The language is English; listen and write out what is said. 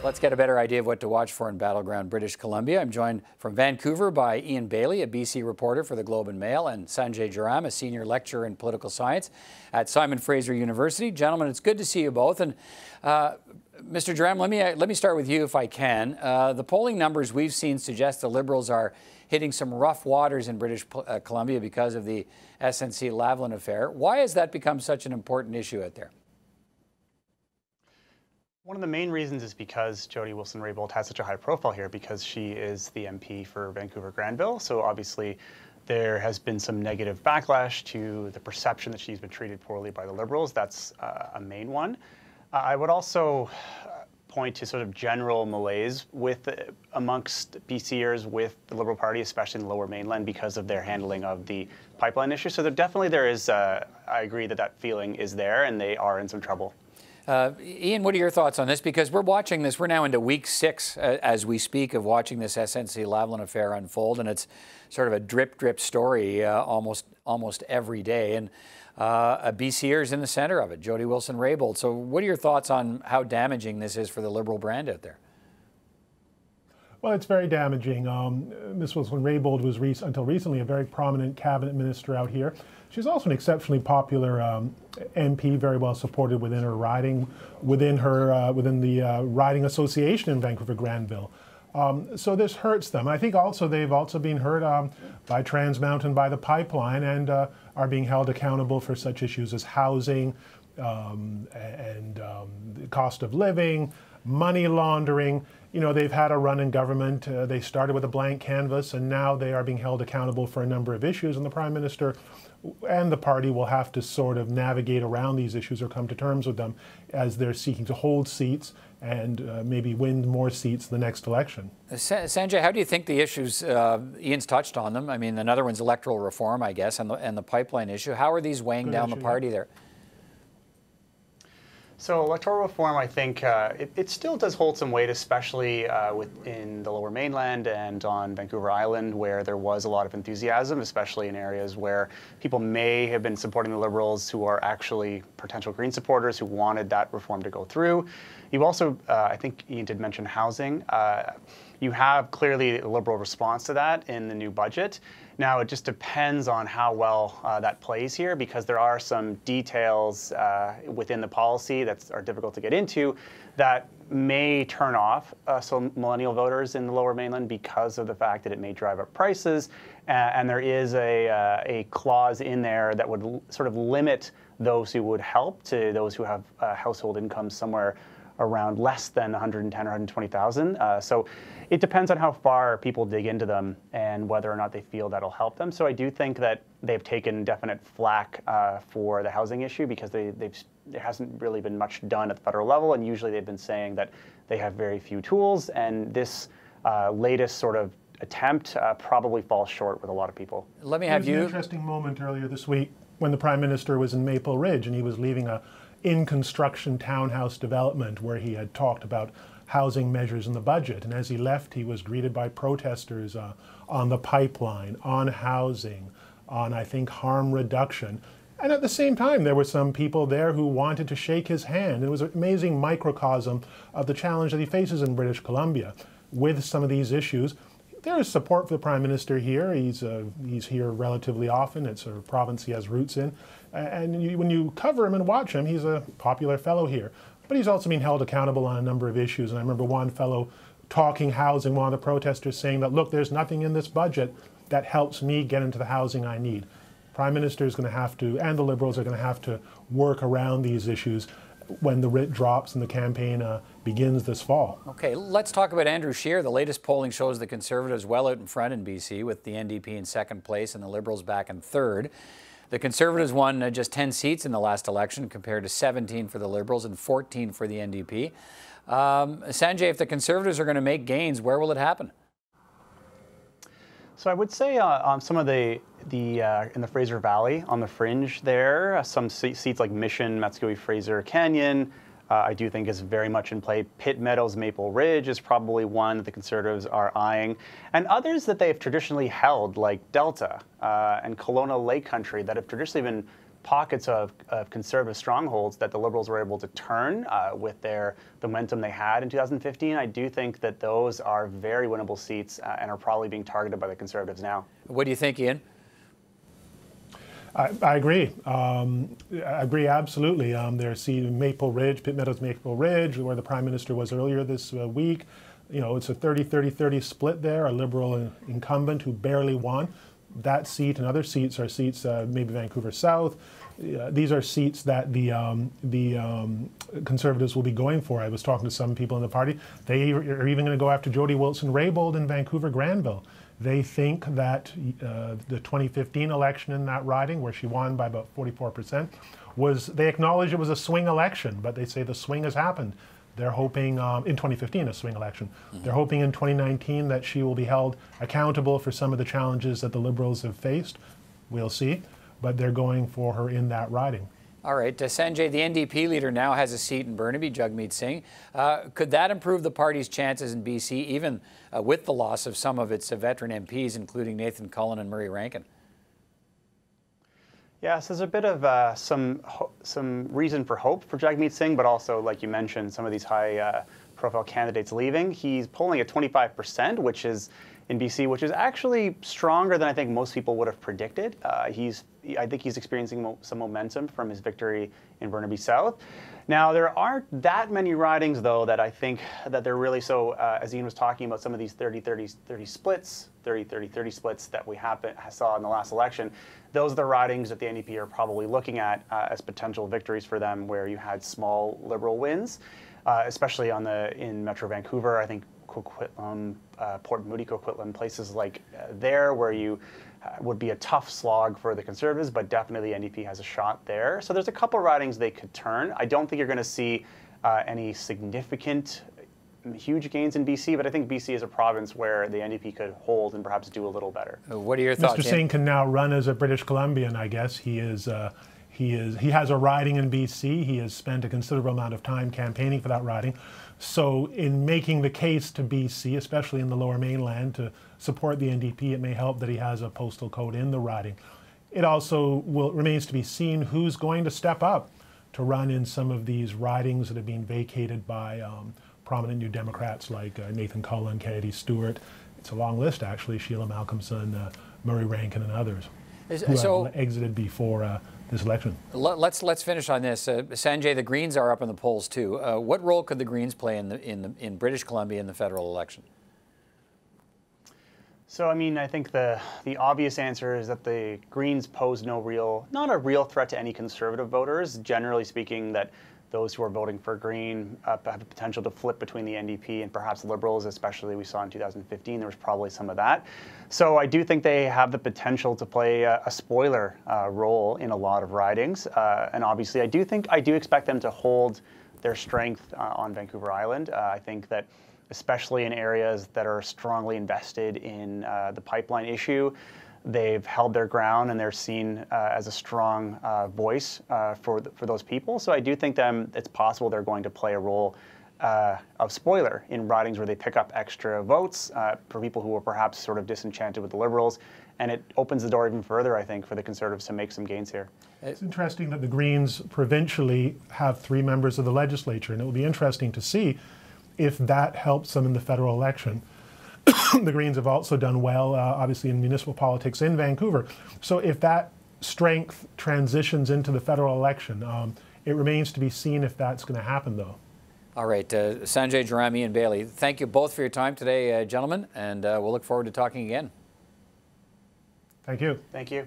Let's get a better idea of what to watch for in battleground British Columbia. I'm joined from Vancouver by Ian Bailey, a BC reporter for the Globe and Mail, and Sanjay Jeram, a senior lecturer in political science at Simon Fraser University. Gentlemen, it's good to see you both. And Mr. Jeram, let me start with you if I can. The polling numbers we've seen suggest the Liberals are hitting some rough waters in British Columbia because of the SNCLeblon affair. Why has that become such an important issue out there? One of the main reasons is because Jody Wilson-Raybould has such a high profile here, because she is the MP for Vancouver-Granville. So obviously there has been some negative backlash to the perception that she's been treated poorly by the Liberals. That's a main one. I would also point to sort of general malaise amongst BCers with the Liberal Party, especially in the Lower Mainland, because of their handling of the pipeline issue. So there is, I agree that feeling is there, and they are in some trouble. Ian, what are your thoughts on this? Because we're watching this, we're now into week 6 as we speak of watching this SNCLeblon affair unfold, and it's sort of a drip story almost every day. And a BCer is in the center of it, Jody Wilson-Raybould. So what are your thoughts on how damaging this is for the Liberal brand out there? Well, it's very damaging. Ms. Wilson-Raybould was until recently a very prominent cabinet minister out here. She's also an exceptionally popular MP, very well supported within her riding, within the riding association in Vancouver-Granville. So this hurts them. I think also they've also been hurt by Trans Mountain, by the pipeline, and are being held accountable for such issues as housing and the cost of living, money laundering. You know, they've had a run in government. They started with a blank canvas, and now they are being held accountable for a number of issues, and the Prime Minister and the party will have to sort of navigate around these issues or come to terms with them as they're seeking to hold seats and maybe win more seats the next election. Sanjay, how do you think the issues, Ian's touched on them, I mean, another one's electoral reform, I guess, and the pipeline issue. How are these weighing down the party there? So electoral reform, I think it still does hold some weight, especially in the Lower Mainland and on Vancouver Island, where there was a lot of enthusiasm, especially in areas where people may have been supporting the Liberals who are actually potential Green supporters who wanted that reform to go through. You also, I think Ian did mention housing. You have clearly a Liberal response to that in the new budget. Now, it just depends on how well that plays here, because there are some details within the policy that are difficult to get into that may turn off some millennial voters in the Lower Mainland because of the fact that it may drive up prices. And there is a clause in there that would sort of limit those who would help to those who have household incomes somewhere around less than 110 or 120,000. So it depends on how far people dig into them and whether or not they feel that'll help them. So I do think that they've taken definite flack for the housing issue, because there hasn't really been much done at the federal level, and usually they've been saying that they have very few tools, and this latest sort of attempt probably falls short with a lot of people. Let me have you. There was an interesting moment earlier this week when the Prime Minister was in Maple Ridge and he was leaving a in-construction townhouse development where he had talked about housing measures in the budget. And as he left, he was greeted by protesters on the pipeline, on housing, on, I think, harm reduction. And at the same time, there were some people there who wanted to shake his hand. It was an amazing microcosm of the challenge that he faces in British Columbia with some of these issues. There is support for the Prime Minister here. He's here relatively often. It's a province he has roots in. And when you cover him and watch him, he's a popular fellow here. But he's also being held accountable on a number of issues. And I remember one fellow talking housing, one of the protesters saying that, look, there's nothing in this budget that helps me get into the housing I need. Prime Minister is going to have to, and the Liberals are going to have to work around these issues when the writ drops and the campaign begins this fall. Okay, let's talk about Andrew Scheer. The latest polling shows the Conservatives well out in front in BC, with the NDP in second place and the Liberals back in third. The Conservatives won just 10 seats in the last election, compared to 17 for the Liberals and 14 for the NDP. Sanjay, if the Conservatives are going to make gains, where will it happen? So I would say on some of in the Fraser Valley, on the fringe there, some seats like Mission, Matsui, Fraser Canyon, I do think is very much in play. Pitt Meadows, Maple Ridge is probably one that the Conservatives are eyeing. And others that they've traditionally held, like Delta and Kelowna Lake Country, that have traditionally been pockets of conservative strongholds that the Liberals were able to turn with the momentum they had in 2015. I do think that those are very winnable seats and are probably being targeted by the Conservatives now. What do you think, Ian? I agree. I agree absolutely. There's Maple Ridge, Pitt Meadows Maple Ridge, where the Prime Minister was earlier this week. You know, it's a 30-30-30 split there, a Liberal incumbent who barely won. That seat and other seats are seats, maybe Vancouver South. These are seats that the Conservatives will be going for. I was talking to some people in the party. They are even going to go after Jody Wilson-Raybould in Vancouver-Granville. They think that the 2015 election in that riding, where she won by about 44%, they acknowledge it was a swing election, but they say the swing has happened. They're hoping, in 2015, a swing election. They're hoping in 2019 that she will be held accountable for some of the challenges that the Liberals have faced. We'll see, but they're going for her in that riding. All right, Sanjay, the NDP leader now has a seat in Burnaby, Jagmeet Singh. Could that improve the party's chances in BC, even with the loss of some of its veteran MPs, including Nathan Cullen and Murray Rankin? Yes, there's a bit of some reason for hope for Jagmeet Singh, but also, like you mentioned, some of these high-profile candidates leaving. He's polling at 25%, which is in BC, which is actually stronger than I think most people would have predicted. I think he's experiencing some momentum from his victory in Burnaby South. Now, there aren't that many ridings, though, that I think that they're really so, as Ian was talking about, some of these 30-30-30 splits, 30-30-30 splits that we saw in the last election. Those are the ridings that the NDP are probably looking at as potential victories for them, where you had small Liberal wins, especially in Metro Vancouver. I think Coquitlam, Port Moody, Coquitlam, places like there where you would be a tough slog for the Conservatives, but definitely the NDP has a shot there. So there's a couple ridings they could turn. I don't think you're going to see any significant, huge gains in BC, but I think BC is a province where the NDP could hold and perhaps do a little better. What are your thoughts? Mr. Singh can now run as a British Columbian, I guess. He has a riding in BC. He has spent a considerable amount of time campaigning for that riding. So in making the case to BC, especially in the Lower Mainland, to support the NDP, it may help that he has a postal code in the riding. It also remains to be seen who's going to step up to run in some of these ridings that have been vacated by prominent New Democrats like Nathan Cullen, Kennedy Stewart. It's a long list, actually. Sheila Malcolmson, Murray Rankin, and others who have exited before this election. Let's finish on this. Sanjay, the Greens are up in the polls too. What role could the Greens play in British Columbia in the federal election? So, I mean, I think the obvious answer is that the Greens pose not a real threat to any Conservative voters. Generally speaking, that those who are voting for Green have the potential to flip between the NDP and perhaps Liberals, especially we saw in 2015. There was probably some of that. So I do think they have the potential to play a spoiler role in a lot of ridings. And obviously, I do expect them to hold their strength on Vancouver Island. I think that especially in areas that are strongly invested in the pipeline issue, they've held their ground and they're seen as a strong voice for those people. So I do think it's possible they're going to play a role of spoiler in ridings where they pick up extra votes for people who are perhaps sort of disenchanted with the Liberals. And it opens the door even further, I think, for the Conservatives to make some gains here. It's interesting that the Greens provincially have 3 members of the legislature, and it will be interesting to see if that helps them in the federal election. The Greens have also done well, obviously, in municipal politics in Vancouver. So if that strength transitions into the federal election, it remains to be seen if that's going to happen, though. All right, Sanjay Jeram, Ian Bailey, thank you both for your time today, gentlemen, and we'll look forward to talking again. Thank you. Thank you.